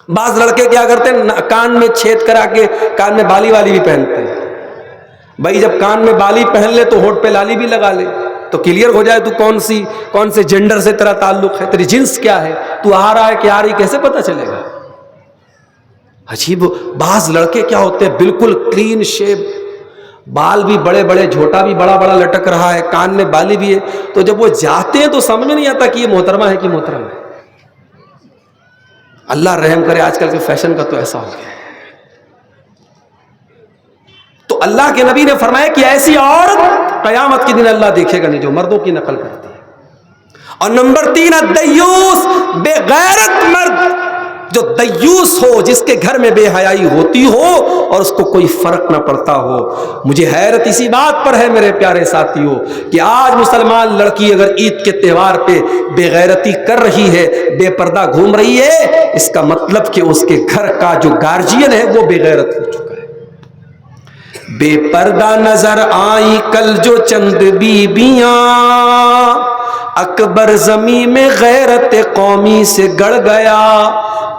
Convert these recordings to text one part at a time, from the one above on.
بعض لڑکے کیا کرتے ہیں کان میں چھید کرا کے کان میں بالی والی بھی پہنتے ہیں. بھائی جب کان میں بالی پہن لے تو ہونٹ پہ لالی بھی لگا لے تو کلیئر ہو جائے تو کون سے جینڈر سے تیرا تعلق ہے, تیری جنس کیا ہے, تو آ رہا ہے کہ آ رہی, کیسے پتہ چلے گا؟ عجیب. بعض لڑکے کیا ہوتے ہیں بالکل کلین شیپ, بال بھی بڑے بڑے, جھوٹا بھی بڑا بڑا لٹک رہا ہے, کان میں بالی بھی ہے, تو جب وہ جاتے ہیں تو سمجھ میں نہیں آتا کہ یہ محترمہ ہے کہ محترم ہے. اللہ رحم کرے, آج کل کے فیشن کا تو ایسا ہو گیا ہے. تو اللہ کے نبی نے فرمایا کہ ایسی عورت قیامت کے دن اللہ دیکھے گا نہیں جو مردوں کی نقل کرتی ہے. اور نمبر 3 الدیوس, بے غیرت مرد, جو دیوس ہو, جس کے گھر میں بے حیائی ہوتی ہو اور اس کو کوئی فرق نہ پڑتا ہو. مجھے حیرت اسی بات پر ہے میرے پیارے ساتھیوں کہ آج مسلمان لڑکی اگر عید کے تہوار پہ بے غیرتی کر رہی ہے, بے پردہ گھوم رہی ہے, اس کا مطلب کہ اس کے گھر کا جو گارجین ہے وہ بے غیرت ہو چکا ہے. بے پردہ نظر آئی کل جو چند بیبیاں, اکبر زمین میں غیرت قومی سے گڑ گیا.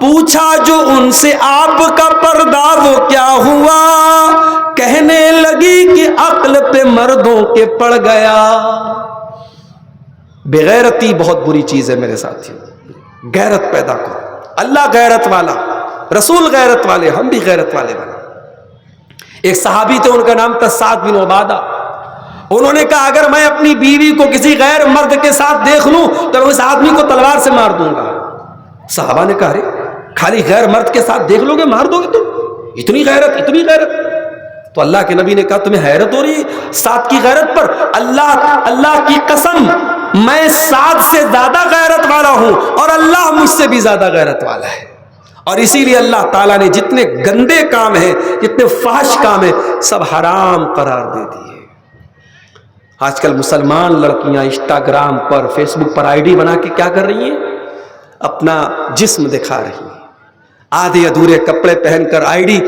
پوچھا جو ان سے آپ کا پردہ وہ کیا ہوا, کہنے لگی کہ عقل پہ مردوں کے پڑ گیا. بے غیرتی بہت بری چیز ہے میرے ساتھیوں. غیرت پیدا کرو. اللہ غیرت والا, رسول غیرت والے, ہم بھی غیرت والے بنا. ایک صحابی تھے, ان کا نام تھا سعد بن عبادہ. انہوں نے کہا اگر میں اپنی بیوی کو کسی غیر مرد کے ساتھ دیکھ لوں تو میں اس آدمی کو تلوار سے مار دوں گا. صحابہ نے کہا ارے خالی غیر مرد کے ساتھ دیکھ لو گے مار دو گے تم, اتنی غیرت, اتنی غیرت. تو اللہ کے نبی نے کہا تمہیں حیرت ہو رہی ہے سعد کی غیرت پر؟ اللہ کی قسم میں سعد سے زیادہ غیرت والا ہوں اور اللہ مجھ سے بھی زیادہ غیرت والا ہے. اور اسی لیے اللہ تعالیٰ نے جتنے گندے کام ہیں, جتنے فحش کام ہیں, سب حرام قرار دے دیے. آج کل مسلمان لڑکیاں انسٹاگرام پر, فیس بک پر آئی ڈی بنا کے کیا کر رہی ہیں؟ اپنا جسم دکھا رہی ہیں. آدھے ادھورے کپڑے پہن کر آئی ڈی,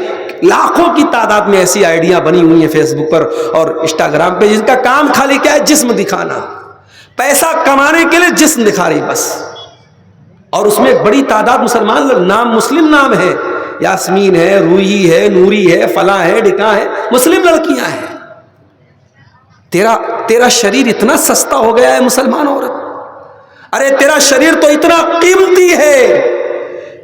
لاکھوں کی تعداد میں ایسی آئیڈیاں بنی ہوئی ہیں فیس بک پر اور انسٹاگرام پہ, جن کا کام خالی کیا ہے؟ جسم دکھانا. پیسہ کمانے کے لیے جسم دکھا رہی بس. اور اس میں ایک بڑی تعداد مسلمان نام, مسلم نام ہے, یاسمین ہے, روحی ہے, نوری ہے, فلاں ہے, ڈکاں ہے, مسلم لڑکیاں ہیں. تیرا شریر اتنا سستا ہو گیا ہے مسلمان عورت. ارے تیرا شریر تو اتنا قیمتی ہے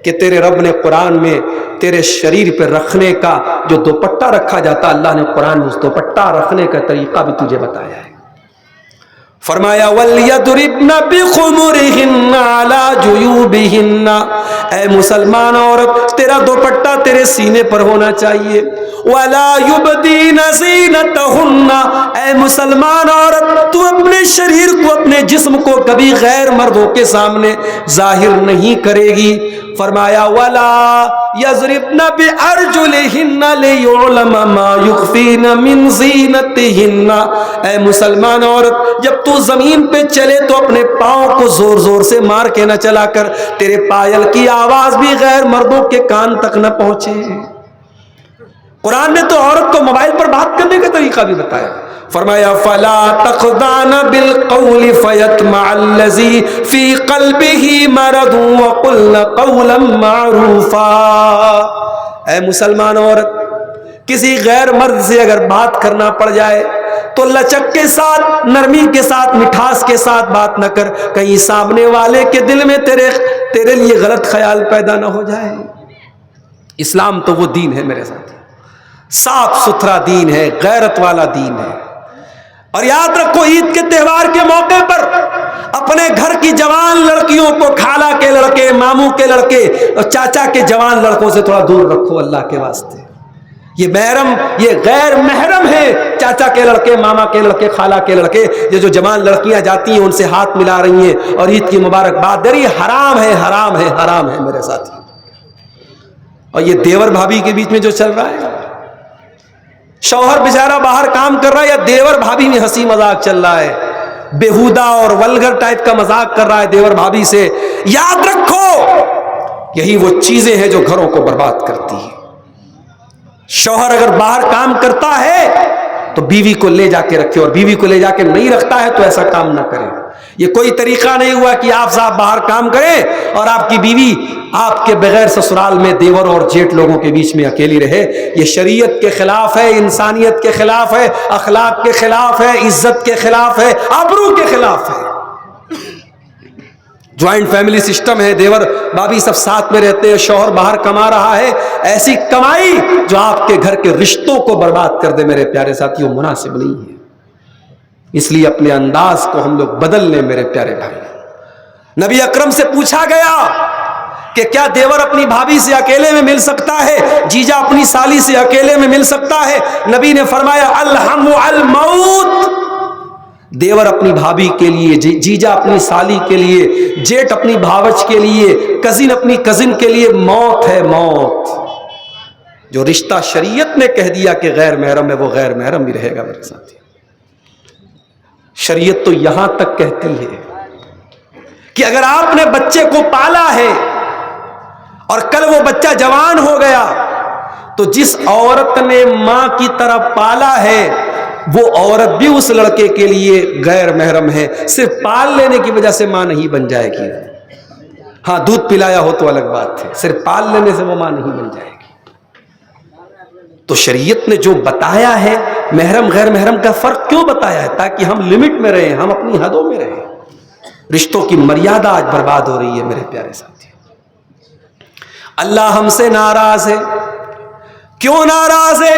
کہ تیرے رب نے قرآن میں تیرے شریر پہ رکھنے کا جو دوپٹہ رکھا جاتا, اللہ نے قرآن میں اس دوپٹہ رکھنے کا طریقہ بھی تجھے بتایا ہے. فرمایا وَلْيَضْرِبْنَ بِخُمُرِهِنَّ عَلَى جُيُوبِهِنَّ, اے مسلمان عورت تیرا دوپٹہ تیرے سینے پر ہونا چاہیے. وَلَا يُبْدِينَ زِينَتَهُنَّ, اے مسلمان عورت تو اپنے شریر کو, اپنے جسم کو کبھی غیر مردوں کے سامنے ظاہر نہیں کرے گی. فرمایا وَلَا يَضْرِبْنَ بِأَرْجُلِهِنَّ لِيُعْلَمَ مَا يُخْفِينَ مِنْ زِينَتِهِنَّ, اے مسلمان عورت جب تو زمین پہ چلے تو اپنے پاؤں کو زور زور سے مار کے نہ چلا کر, تیرے پائل کی آواز بھی غیر مردوں کے کان تک نہ پہنچے. قرآن نے تو عورت کو موبائل پر بات کرنے کا طریقہ بھی بتایا. فرمایا فَلَا تَخْضَعْنَ بِالْقَوْلِ فَيَطْمَعَ الَّذِي فِي قَلْبِهِ مَرَضٌ وَقُلْنَ قَوْلًا مَعْرُوفًا. اے مسلمان عورت کسی غیر مرد سے اگر بات کرنا پڑ جائے تو لچک کے ساتھ, نرمی کے ساتھ, مٹھاس کے ساتھ بات نہ کر, کہیں سامنے والے کے دل میں تیرے لیے غلط خیال پیدا نہ ہو جائے. اسلام تو وہ دین ہے میرے ساتھ, صاف ستھرا دین ہے, غیرت والا دین ہے. اور یاد رکھو عید کے تہوار کے موقع پر اپنے گھر کی جوان لڑکیوں کو خالہ کے لڑکے, ماموں کے لڑکے اور چاچا کے جوان لڑکوں سے تھوڑا دور رکھو اللہ کے واسطے. یہ غیر محرم ہے. چاچا کے لڑکے, ماما کے لڑکے, خالہ کے لڑکے, یہ جو جوان لڑکیاں جاتی ہیں ان سے ہاتھ ملا رہی ہیں اور عید کی مبارکباد دے رہی ہے, حرام ہے, حرام ہے, حرام ہے میرے ساتھی. اور یہ دیور بھابھی کے بیچ میں جو چل رہا ہے, شوہر بیچارہ باہر کام کر رہا ہے یا دیور بھابھی میں ہنسی مذاق چل رہا ہے, بےہودہ اور ولگر ٹائپ کا مذاق کر رہا ہے دیور بھابھی سے. یاد رکھو یہی وہ چیزیں ہیں جو گھروں کو برباد کرتی ہیں. شوہر اگر باہر کام کرتا ہے تو بیوی کو لے جا کے رکھے, اور بیوی کو لے جا کے نہیں رکھتا ہے تو ایسا کام نہ کرے. یہ کوئی طریقہ نہیں ہوا کہ آپ صاحب باہر کام کریں اور آپ کی بیوی آپ کے بغیر سسرال میں دیور اور جیٹ لوگوں کے بیچ میں اکیلی رہے. یہ شریعت کے خلاف ہے, انسانیت کے خلاف ہے, اخلاق کے خلاف ہے, عزت کے خلاف ہے, آبرو کے خلاف ہے. جوائنٹ فیملی سسٹم ہے, دیور بابی سب ساتھ میں رہتے ہیں, شوہر باہر کما رہا ہے, ایسی کمائی جو آپ کے گھر کے رشتوں کو برباد کر دے میرے پیارے ساتھیوں, مناسب نہیں ہے. اس لیے اپنے انداز کو ہم لوگ بدل لیں میرے پیارے بھائی. نبی اکرم سے پوچھا گیا کہ کیا دیور اپنی بھابھی سے اکیلے میں مل سکتا ہے, جیجا اپنی سالی سے اکیلے میں مل سکتا ہے؟ نبی نے فرمایا الحم الموت. دیور اپنی بھابھی کے لیے, جیجا اپنی سالی کے لیے, جیٹ اپنی بھاوچ کے لیے, کزن اپنی کزن کے لیے موت ہے, موت. جو رشتہ شریعت نے کہہ دیا کہ غیر محرم ہے, وہ غیر محرم بھی رہے گا میرے ساتھی. شریعت تو یہاں تک کہتی ہے کہ اگر آپ نے بچے کو پالا ہے اور کل وہ بچہ جوان ہو گیا تو جس عورت نے ماں کی طرح پالا ہے وہ عورت بھی اس لڑکے کے لیے غیر محرم ہے. صرف پال لینے کی وجہ سے ماں نہیں بن جائے گی. ہاں دودھ پلایا ہو تو الگ بات ہے, صرف پال لینے سے وہ ماں نہیں بن جائے گی. تو شریعت نے جو بتایا ہے محرم غیر محرم کا فرق کیوں بتایا ہے؟ تاکہ ہم لمٹ میں رہیں, ہم اپنی حدوں میں رہیں. رشتوں کی مریادہ آج برباد ہو رہی ہے میرے پیارے ساتھی. اللہ ہم سے ناراض ہے. کیوں ناراض ہے؟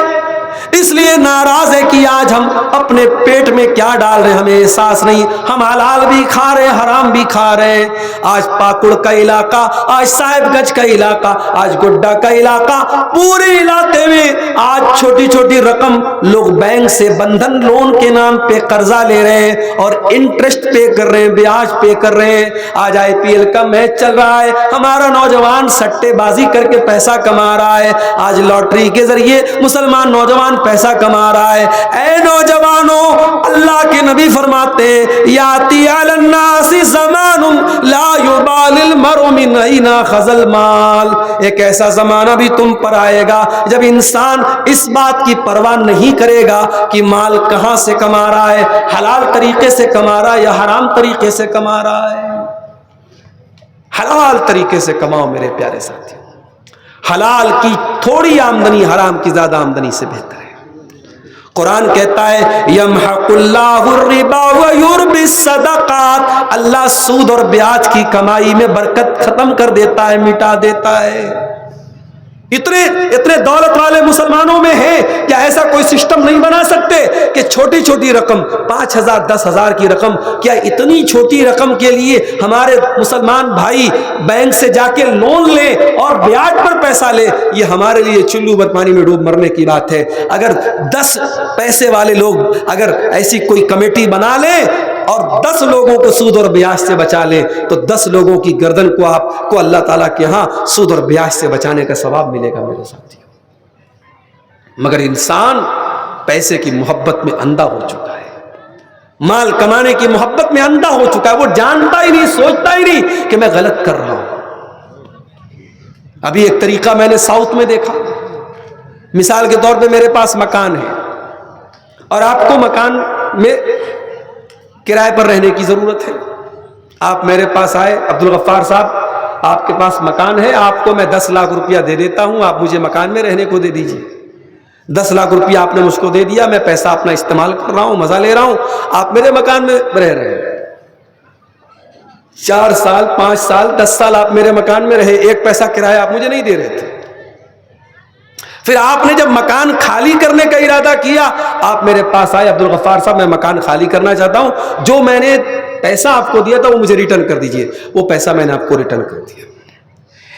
اس لیے ناراض ہے کہ آج ہم اپنے پیٹ میں کیا ڈال رہے ہیں ہمیں احساس نہیں. ہم حلال بھی کھا رہے ہیں, حرام بھی کھا رہے ہیں. آج پاکڑ کا علاقہ, آج صاحب گنج کا علاقہ, آج گڈا کا علاقہ, پورے علاقے میں آج چھوٹی چھوٹی رقم لوگ بینک سے بندھن لون کے نام پہ قرضہ لے رہے ہیں اور انٹرسٹ پے کر رہے ہیں, بیاج پے کر رہے ہیں. آج IPL کا میچ چل رہا ہے, ہمارا نوجوان سٹے بازی کر کے پیسہ کما رہا ہے. آج لاٹری کے ذریعے مسلمان نوجوان پیسہ کما رہا ہے. اے نوجوانوں, اللہ کے نبی فرماتے ہیں یاتی علی الناس زمان لا یبال المرء من این اخذ المال. ایک ایسا زمانہ بھی تم پر آئے گا جب انسان اس بات کی پرواہ نہیں کرے گا کہ مال کہاں سے کما رہا ہے, حلال طریقے سے کما رہا ہے یا حرام طریقے سے کما رہا ہے. حلال طریقے سے کماؤ میرے پیارے ساتھی. حلال کی تھوڑی آمدنی حرام کی زیادہ آمدنی سے بہتر ہے. قرآن کہتا ہے یمحق اللہ الربا ویربی الصدقات. اللہ سود اور بیاج کی کمائی میں برکت ختم کر دیتا ہے, مٹا دیتا ہے. اتنے دولت والے مسلمانوں میں ہے, کیا ایسا کوئی سسٹم نہیں بنا سکتے کہ چھوٹی چھوٹی رقم 5,000 10,000 کی رقم, کیا اتنی چھوٹی رقم کے لیے ہمارے مسلمان بھائی بینک سے جا کے لون لے اور بیاج پر پیسہ لے؟ یہ ہمارے لیے چلو بد پانی میں ڈوب مرنے کی بات ہے. اگر 10 پیسے والے لوگ اگر ایسی کوئی کمیٹی بنا لیں اور 10 لوگوں کو سود اور بیاج سے بچا لیں تو 10 لوگوں کی گردن کو آپ کو اللہ تعالیٰ کے ہاں سود اور بیاج سے بچانے کا ثواب ملے گا میرے ساتھی. مگر انسان پیسے کی محبت میں اندھا ہو چکا ہے, مال کمانے کی محبت میں اندھا ہو چکا ہے. وہ جانتا ہی نہیں, سوچتا ہی نہیں کہ میں غلط کر رہا ہوں. ابھی ایک طریقہ میں نے ساؤتھ میں دیکھا. مثال کے طور پہ میرے پاس مکان ہے اور آپ کو مکان میں کرائے پر رہنے کی ضرورت ہے. آپ میرے پاس آئے, عبدالغفار صاحب آپ کے پاس مکان ہے, آپ کو میں 10 لاکھ روپیہ دے دیتا ہوں, آپ مجھے مکان میں رہنے کو دے دیجیے. 10 لاکھ روپیہ آپ نے مجھ کو دے دیا, میں پیسہ اپنا استعمال کر رہا ہوں, مزہ لے رہا ہوں, آپ میرے مکان میں رہ رہے ہیں. 4 سال 5 سال 10 سال آپ میرے مکان میں رہے, ایک پیسہ کرایہ آپ مجھے نہیں دے رہے تھے. پھر آپ نے جب مکان خالی کرنے کا ارادہ کیا, آپ میرے پاس آئے, عبدالغفار صاحب میں مکان خالی کرنا چاہتا ہوں, جو میں نے پیسہ آپ کو دیا تھا وہ مجھے ریٹرن کر دیجئے. وہ پیسہ میں نے آپ کو ریٹرن کر دیا.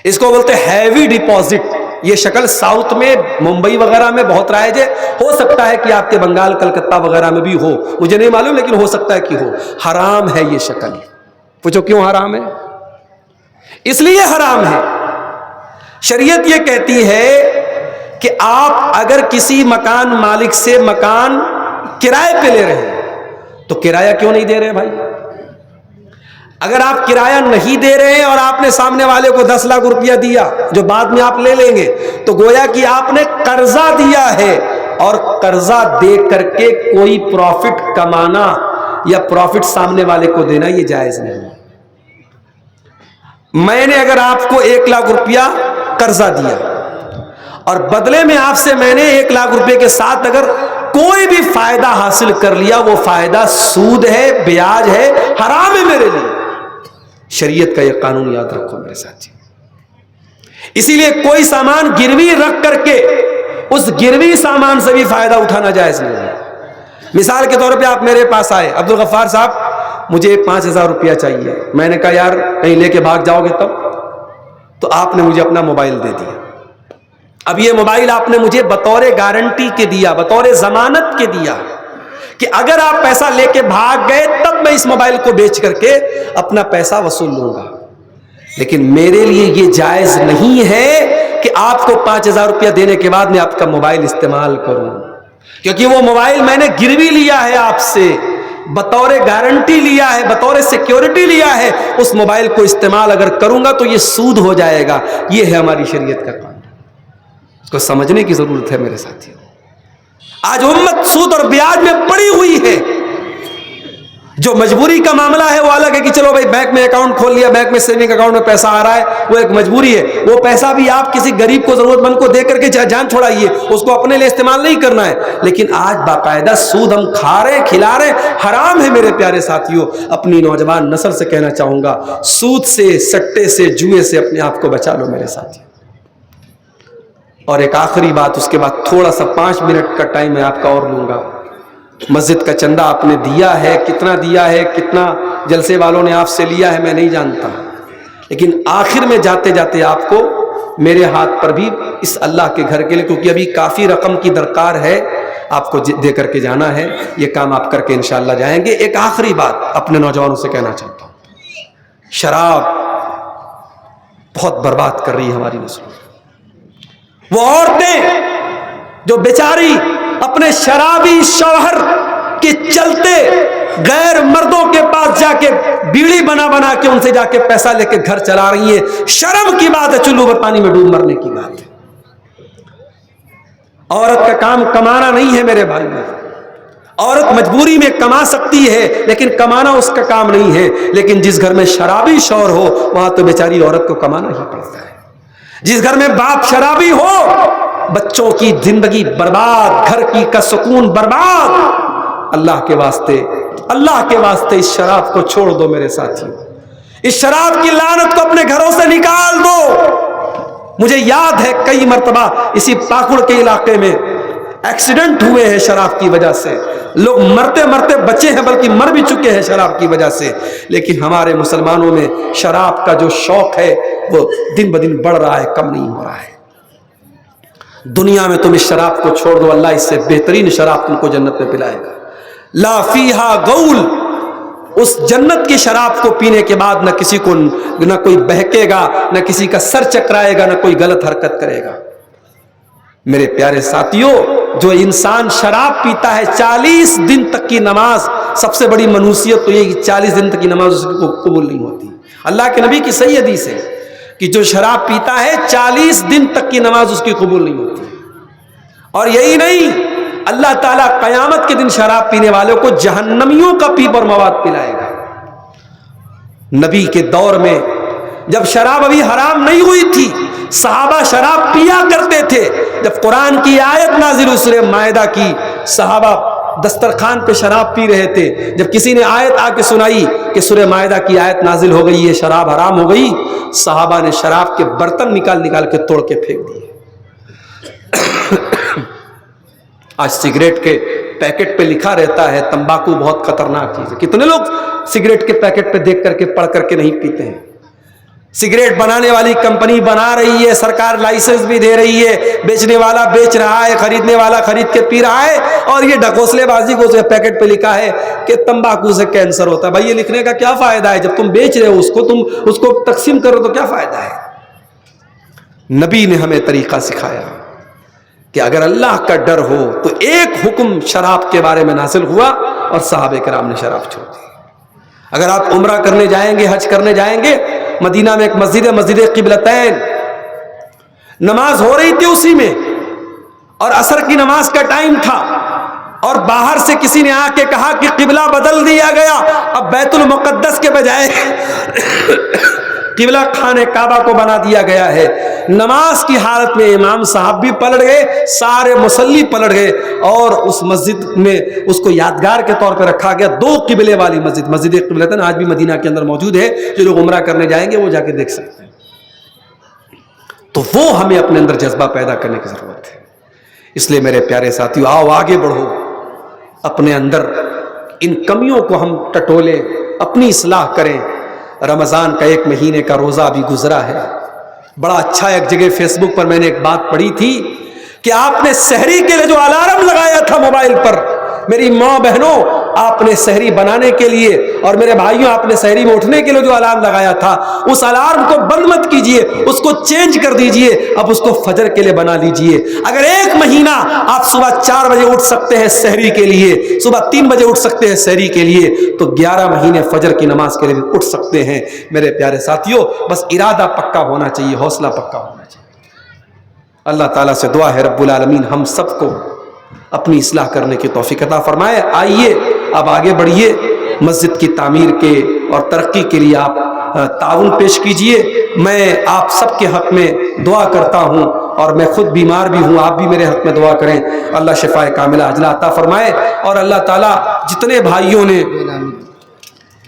اس کو بولتے ہیوی ڈپازٹ. یہ شکل ساؤتھ میں ممبئی وغیرہ میں بہت رائج ہے, ہو سکتا ہے کہ آپ کے بنگال کلکتہ وغیرہ میں بھی ہو, مجھے نہیں معلوم, لیکن ہو سکتا ہے کہ ہو. حرام ہے یہ شکل. پوچھو کیوں حرام ہے؟ اس لیے حرام ہے, شریعت یہ کہتی ہے کہ آپ اگر کسی مکان مالک سے مکان کرائے پہ لے رہے ہیں تو کرایہ کیوں نہیں دے رہے بھائی؟ اگر آپ کرایہ نہیں دے رہے ہیں اور آپ نے سامنے والے کو 10 لاکھ روپیہ دیا جو بعد میں آپ لے لیں گے, تو گویا کہ آپ نے قرضہ دیا ہے, اور قرضہ دے کر کے کوئی پروفٹ کمانا یا پروفٹ سامنے والے کو دینا یہ جائز نہیں ہے۔ میں نے اگر آپ کو 1 لاکھ روپیہ قرضہ دیا اور بدلے میں آپ سے میں نے 1 لاکھ روپے کے ساتھ اگر کوئی بھی فائدہ حاصل کر لیا، وہ فائدہ سود ہے، بیاج ہے، حرام ہے میرے لیے۔ شریعت کا یہ قانون یاد رکھو میرے ساتھی۔ اسی لیے کوئی سامان گروی رکھ کر کے اس گروی سامان سے بھی فائدہ اٹھانا جائز نہیں ہے۔ مثال کے طور پہ آپ میرے پاس آئے، عبدالغفار صاحب مجھے 5000 روپیہ چاہیے، میں نے کہا یار کہیں لے کے بھاگ جاؤ گے تب، تو آپ نے مجھے اپنا موبائل دے دیا۔ اب یہ موبائل آپ نے مجھے بطور گارنٹی کے دیا، بطور ضمانت کے دیا کہ اگر آپ پیسہ لے کے بھاگ گئے تب میں اس موبائل کو بیچ کر کے اپنا پیسہ وصول لوں گا۔ لیکن میرے لیے یہ جائز نہیں ہے کہ آپ کو 5000 روپیہ دینے کے بعد میں آپ کا موبائل استعمال کروں، کیونکہ وہ موبائل میں نے گروی لیا ہے آپ سے، بطور گارنٹی لیا ہے، بطور سیکیورٹی لیا ہے۔ اس موبائل کو استعمال اگر کروں گا تو یہ سود ہو جائے گا۔ یہ ہے ہماری شریعت کا قانون، اس کو سمجھنے کی ضرورت ہے میرے ساتھیوں۔ آج امت سود اور بیاج میں پڑی ہوئی ہے۔ جو مجبوری کا معاملہ ہے وہ الگ ہے کہ چلو بھائی بینک میں اکاؤنٹ کھول لیا، بینک میں سیونگ اکاؤنٹ میں پیسہ آ رہا ہے، وہ ایک مجبوری ہے۔ وہ پیسہ بھی آپ کسی غریب کو، ضرورت مند کو دے کر کے جان چھوڑائیے، اس کو اپنے لیے استعمال نہیں کرنا ہے۔ لیکن آج باقاعدہ سود ہم کھا رہے، کھلا رہے، حرام ہے میرے پیارے ساتھیوں۔ اپنی نوجوان نسل سے کہنا چاہوں گا، سود سے، سٹے سے، جوئے سے اپنے آپ کو بچا لو میرے ساتھی۔ اور ایک آخری بات، اس کے بعد تھوڑا سا 5 منٹ کا ٹائم میں آپ کا اور لوں گا۔ مسجد کا چندہ آپ نے دیا ہے، کتنا دیا ہے، کتنا جلسے والوں نے آپ سے لیا ہے میں نہیں جانتا، لیکن آخر میں جاتے جاتے آپ کو میرے ہاتھ پر بھی اس اللہ کے گھر کے لیے، کیونکہ ابھی کافی رقم کی درکار ہے، آپ کو دے کر کے جانا ہے، یہ کام آپ کر کے انشاءاللہ جائیں گے۔ ایک آخری بات اپنے نوجوانوں سے کہنا چاہتا ہوں، شراب بہت برباد کر رہی ہے ہماری نسل۔ وہ عورتیں جو بیچاری اپنے شرابی شوہر کے چلتے غیر مردوں کے پاس جا کے بیڑی بنا بنا کے ان سے جا کے پیسہ لے کے گھر چلا رہی ہیں، شرم کی بات ہے، چلو پر پانی میں ڈوب مرنے کی بات ہے۔ عورت کا کام کمانا نہیں ہے میرے بھائی، عورت مجبوری میں کما سکتی ہے لیکن کمانا اس کا کام نہیں ہے۔ لیکن جس گھر میں شرابی شوہر ہو وہاں تو بیچاری عورت کو کمانا ہی پڑتا ہے۔ جس گھر میں باپ شرابی ہو، بچوں کی زندگی برباد، گھر کی کا سکون برباد۔ اللہ کے واسطے، اللہ کے واسطے اس شراب کو چھوڑ دو میرے ساتھی، اس شراب کی لعنت کو اپنے گھروں سے نکال دو۔ مجھے یاد ہے کئی مرتبہ اسی پاکڑ کے علاقے میں ایکسیڈنٹ ہوئے ہیں شراب کی وجہ سے، لوگ مرتے مرتے بچے ہیں بلکہ مر بھی چکے ہیں شراب کی وجہ سے۔ لیکن ہمارے مسلمانوں میں شراب کا جو شوق ہے وہ دن بدن بڑھ رہا ہے، کم نہیں ہو رہا ہے۔ دنیا میں تم اس شراب کو چھوڑ دو، اللہ اس سے بہترین شراب تم کو جنت میں پلائے گا۔ لا فیہا غول، اس جنت کی شراب کو پینے کے بعد نہ کسی کو نہ کوئی بہکے گا، نہ کسی کا سر چکرائے گا، نہ کوئی غلط حرکت کرے گا۔ میرے پیارے ساتھیوں، جو انسان شراب پیتا ہے 40 دن تک کی نماز، سب سے بڑی منحوسیت تو یہ کہ 40 دن تک کی نماز اس کو قبول نہیں ہوتی۔ اللہ کے نبی کی صحیح حدیث ہے کہ جو شراب پیتا ہے 40 دن تک کی نماز اس کی قبول نہیں ہوتی۔ اور یہی نہیں، اللہ تعالیٰ قیامت کے دن شراب پینے والوں کو جہنمیوں کا پیپ اور مواد پلائے گا۔ نبی کے دور میں جب شراب ابھی حرام نہیں ہوئی تھی، صحابہ شراب پیا کرتے تھے۔ جب قرآن کی آیت نازل ہوئی سورہ مائدہ کی، صحابہ دسترخوان پہ شراب پی رہے تھے۔ جب کسی نے آیت آ کے سنائی کہ سورہ مائدہ کی آیت نازل ہو گئی ہے، شراب حرام ہو گئی، صحابہ نے شراب کے برتن نکال نکال کے توڑ کے پھینک دیے۔ آج سگریٹ کے پیکٹ پہ لکھا رہتا ہے تمباکو بہت خطرناک چیز ہے۔ کتنے لوگ سگریٹ کے پیکٹ پہ دیکھ کر کے پڑھ کر کے نہیں پیتے ہیں؟ سگریٹ بنانے والی کمپنی بنا رہی ہے، سرکار لائسنس بھی دے رہی ہے، بیچنے والا بیچ رہا ہے، خریدنے والا خرید کے پی رہا ہے، اور یہ ڈھکوسلے بازی کو پیکٹ پہ لکھا ہے کہ تمباکو سے کینسر ہوتا ہے۔ بھائی یہ لکھنے کا کیا فائدہ ہے؟ جب تم بیچ رہے ہو اس کو، تم اس کو تقسیم کرو تو کیا فائدہ ہے؟ نبی نے ہمیں طریقہ سکھایا کہ اگر اللہ کا ڈر ہو تو ایک حکم شراب کے بارے میں نازل ہوا اور صحابہ کرام نے شراب چھوڑ دی۔ اگر آپ عمرہ کرنے جائیں گے، حج کرنے جائیں گے، مدینہ میں ایک مسجد ہے، مسجد قبلتین، نماز ہو رہی تھی اسی میں، اور عصر کی نماز کا ٹائم تھا، اور باہر سے کسی نے آ کے کہا کہ قبلہ بدل دیا گیا، اب بیت المقدس کے بجائے قبلہ خانہ کعبہ کو بنا دیا گیا ہے۔ نماز کی حالت میں امام صاحب بھی پلٹ گئے، سارے مصلی پلٹ گئے، اور اس مسجد میں اس کو یادگار کے طور پہ رکھا گیا، 2 قبلے والی مسجد، مسجد قبلتین آج بھی مدینہ کے اندر موجود ہے، جو لوگ عمرہ کرنے جائیں گے وہ جا کے دیکھ سکتے ہیں۔ تو وہ ہمیں اپنے اندر جذبہ پیدا کرنے کی ضرورت ہے۔ اس لیے میرے پیارے ساتھیو، آؤ آگے بڑھو، اپنے اندر ان کمیوں کو ہم ٹٹولیں، اپنی اصلاح کریں۔ رمضان کا 1 مہینے کا روزہ ابھی گزرا ہے۔ بڑا اچھا ایک جگہ فیس بک پر میں نے ایک بات پڑھی تھی کہ آپ نے سحری کے لیے جو الارم لگایا تھا موبائل پر، میری ماں بہنوں، آپ نے سحری بنانے کے لیے، اور میرے بھائیوں، آپ نے سحری میں اٹھنے کے لیے جو الارم لگایا تھا، اس الارم کو بند مت کیجئے، اس کو چینج کر دیجئے، اب اس کو فجر کے لیے بنا لیجئے۔ اگر 1 مہینہ آپ صبح 4 بجے اٹھ سکتے ہیں سحری کے لیے، صبح 3 بجے اٹھ سکتے ہیں سحری کے لیے، تو 11 مہینے فجر کی نماز کے لیے بھی اٹھ سکتے ہیں۔ میرے پیارے ساتھیوں، بس ارادہ پکا ہونا چاہیے، حوصلہ پکا ہونا چاہیے۔ اللہ تعالیٰ سے دعا ہے رب العالمین ہم سب کو اپنی اصلاح کرنے کی توفیق عطا فرمائے۔ آئیے اب آگے بڑھیے، مسجد کی تعمیر کے اور ترقی کے لیے آپ تعاون پیش کیجئے۔ میں آپ سب کے حق میں دعا کرتا ہوں، اور میں خود بیمار بھی ہوں، آپ بھی میرے حق میں دعا کریں، اللہ شفائے کاملہ عاجلہ عطا فرمائے۔ اور اللہ تعالیٰ جتنے بھائیوں نے،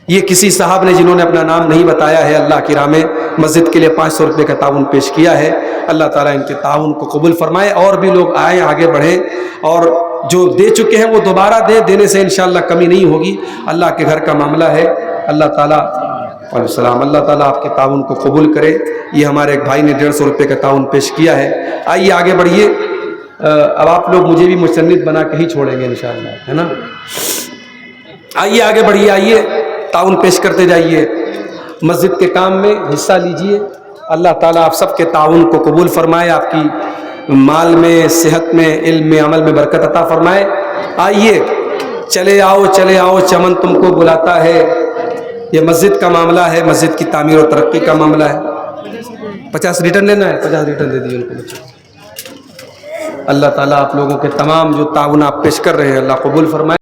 یہ کسی صاحب نے جنہوں نے اپنا نام نہیں بتایا ہے، اللہ کی راہ میں مسجد کے لیے 500 روپے کا تعاون پیش کیا ہے، اللہ تعالیٰ ان کے تعاون کو قبول فرمائے۔ اور بھی لوگ آئیں، آگے بڑھیں، اور جو دے چکے ہیں وہ دوبارہ دینے سے انشاءاللہ کمی نہیں ہوگی۔ اللہ کے گھر کا معاملہ ہے۔ اللہ تعالیٰ علیہ السلام، اللہ تعالیٰ آپ کے تعاون کو قبول کرے۔ یہ ہمارے ایک بھائی نے 150 روپے کا تعاون پیش کیا ہے۔ آئیے آگے بڑھیے۔ اب آپ لوگ مجھے بھی مسند بنا کے ہی چھوڑیں گے انشاءاللہ، ہے نا؟ آئیے آگے بڑھیے، آئیے تعاون پیش کرتے جائیے، مسجد کے کام میں حصہ لیجئے۔ اللہ تعالیٰ آپ سب کے تعاون کو قبول فرمائے، آپ کی مال میں، صحت میں، علم میں، عمل میں برکت عطا فرمائے۔ آئیے، چلے آؤ چلے آؤ، چمن تم کو بلاتا ہے۔ یہ مسجد کا معاملہ ہے، مسجد کی تعمیر اور ترقی کا معاملہ ہے۔ 50 ریٹرن لینا ہے، 50 ریٹرن دے دیے ان کو بچوں۔ اللہ تعالیٰ آپ لوگوں کے تمام جو تعاون آپ پیش کر رہے ہیں اللہ قبول فرمائے۔